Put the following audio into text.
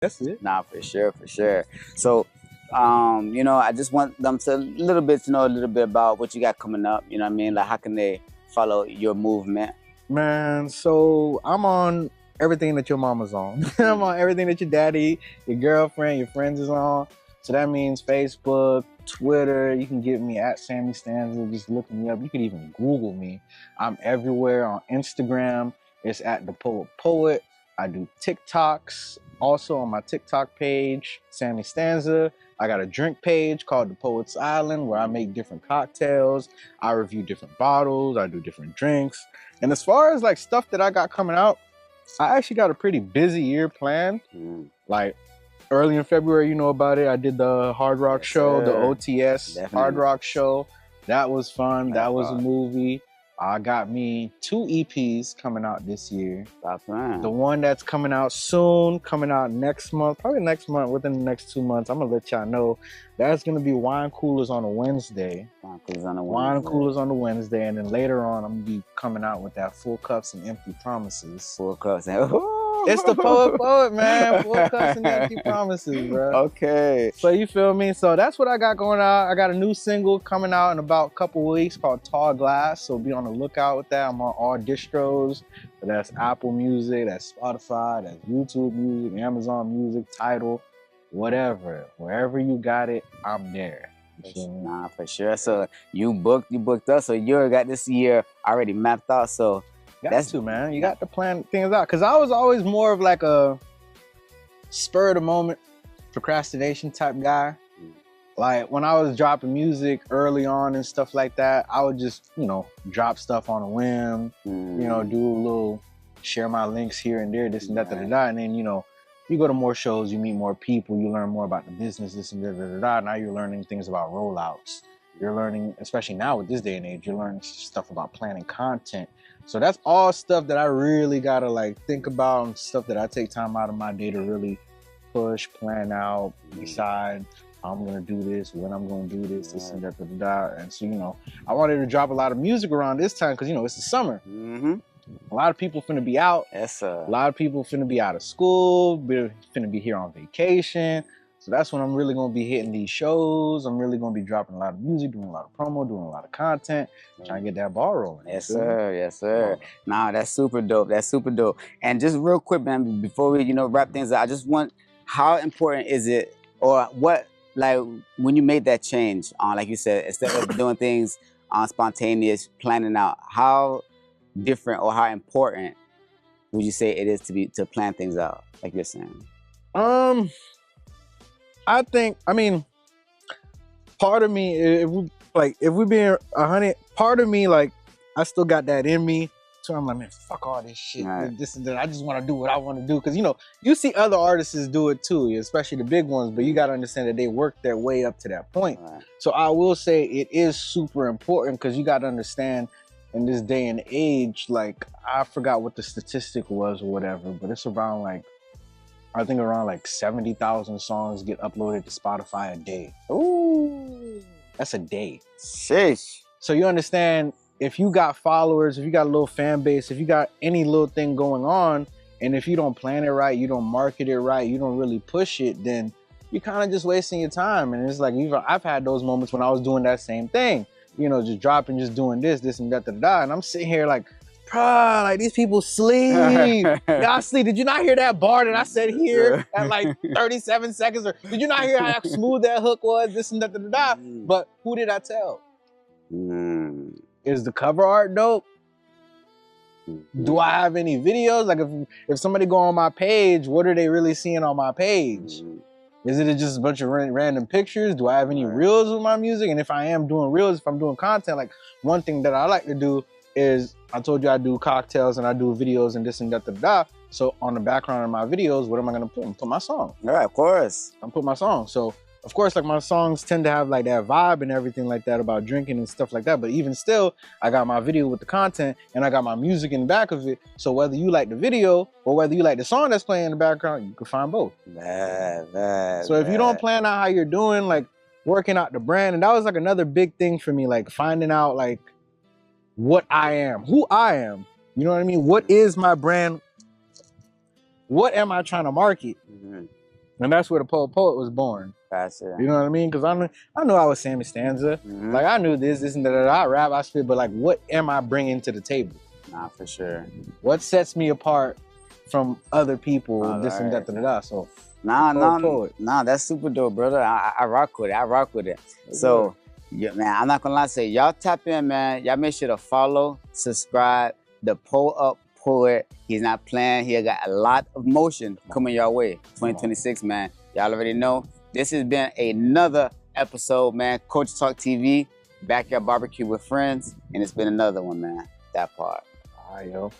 That's it. Nah, for sure, for sure. So, you know, I just want them to know a little bit about what you got coming up. You know what I mean? Like, how can they follow your movement? Man, so I'm on everything that your mama's on. I'm on everything that your daddy, your girlfriend, your friends is on. So that means Facebook, Twitter. You can get me at Sammy Stanza. Just look me up. You can even Google me. I'm everywhere on Instagram. It's at the Poet Poet. I do TikToks. Also on my TikTok page, Sammy Stanza. I got a drink page called The Poet's Island where I make different cocktails. I review different bottles. I do different drinks. And as far as like stuff that I got coming out, I actually got a pretty busy year planned. Like early in February, you know about it. I did the Hard Rock show, the OTS Hard Rock show. That was fun. That was a movie. I got me 2 EPs coming out this year. That's right. The one that's coming out soon, coming out next month, probably next month, within the next 2 months. I'm gonna let y'all know. That's gonna be Wine Coolers on a Wednesday. Wine Coolers on a Wednesday. Wine Coolers on a Wednesday, and then later on, I'm gonna be coming out with that Full Cups and Empty Promises. Full Cups and it's the Poet, man. Full Cups and Empty Promises, bro. Okay. So you feel me? So that's what I got going on. I got a new single coming out in about a couple weeks called Tall Glass. So be on the lookout with that. I'm on all distros. So that's Apple Music, that's Spotify, that's YouTube Music, Amazon Music, Tidal, whatever. Wherever you got it, I'm there. Nah, for sure. So you booked us. So you got this year already mapped out. So that's too, man. You got to plan things out. Cause I was always more of like a spur of the moment procrastination type guy. Like when I was dropping music early on and stuff like that, I would just, you know, drop stuff on a whim, you know, do a little, share my links here and there, this and that, and then, you know, you go to more shows, you meet more people, you learn more about the business, this and that. Now you're learning things about rollouts. You're learning, especially now with this day and age, you're learning stuff about planning content. So that's all stuff that I really gotta like think about and stuff that I take time out of my day to really push, plan out, decide how I'm gonna do this, when I'm gonna do this, this and that, And so, you know, I wanted to drop a lot of music around this time because, you know, it's the summer. A lot of people finna be out. A lot of people finna be out of school, finna be here on vacation. So that's when I'm really gonna be hitting these shows. I'm really gonna be dropping a lot of music, doing a lot of promo, doing a lot of content, trying to get that ball rolling. Yes, sir. Yes, sir. Nah, that's super dope. That's super dope. And just real quick, man, before we, you know, wrap things up, I just want, how important is it, or what, like when you made that change, like you said, instead of doing things on spontaneous, planning out, how different or how important would you say it is to plan things out, like you're saying? I think, I mean, part of me, if we being 100, part of me, like, I still got that in me. So I'm like, man, fuck all this shit, this and that. I just want to do what I want to do. Because, you know, you see other artists do it too, especially the big ones, but you got to understand that they work their way up to that point. So I will say it is super important because you got to understand in this day and age, like, I forgot what the statistic was or whatever, but it's around like, I think around like 70,000 songs get uploaded to Spotify a day. Ooh, that's a day. Sheesh. So you understand, if you got followers, if you got a little fan base, if you got any little thing going on, and if you don't plan it right, you don't market it right, you don't really push it, then you're kind of just wasting your time. And it's like, I've had those moments when I was doing that same thing, you know, just dropping, just doing this and that, and I'm sitting here like, bruh, like these people sleep. Y'all sleep. Did you not hear that bar that I said here at like 37 seconds? Or did you not hear how smooth that hook was? This and that, But who did I tell? Is the cover art dope? Do I have any videos? Like if somebody go on my page, what are they really seeing on my page? Is it just a bunch of random pictures? Do I have any reels with my music? And if I am doing reels, if I'm doing content, like one thing that I like to do is, I told you I do cocktails and I do videos and this and that, So on the background of my videos, what am I gonna put? I'm gonna put my song. Yeah, of course. I'm put my song. So of course, like my songs tend to have like that vibe and everything like that about drinking and stuff like that. But even still, I got my video with the content and I got my music in the back of it. So whether you like the video or whether you like the song that's playing in the background, you can find both. So if you don't plan out how you're doing, like working out the brand, and that was like another big thing for me, like finding out like what I am, who I am. You know what I mean? What is my brand? What am I trying to market? And that's where the poet was born. Gotcha. You know what I mean? Because I knew I was Sammy Stanza. Mhm. Like I knew this and that. I rap, I spit, but like, what am I bringing to the table? Nah, for sure. What sets me apart from other people? Oh, This and right. that. So Nah, that's super dope, brother. I rock with it. I rock with it. So, yeah, man, I'm not gonna lie, say y'all tap in, man. Y'all make sure to follow, subscribe. The Pull Up Poet. He's not playing. He got a lot of motion coming your way. 2026, man. Y'all already know. This has been another episode, man. Coach Talk TV, Backyard Barbecue with Friends, and it's been another one, man. That part. All right, yo.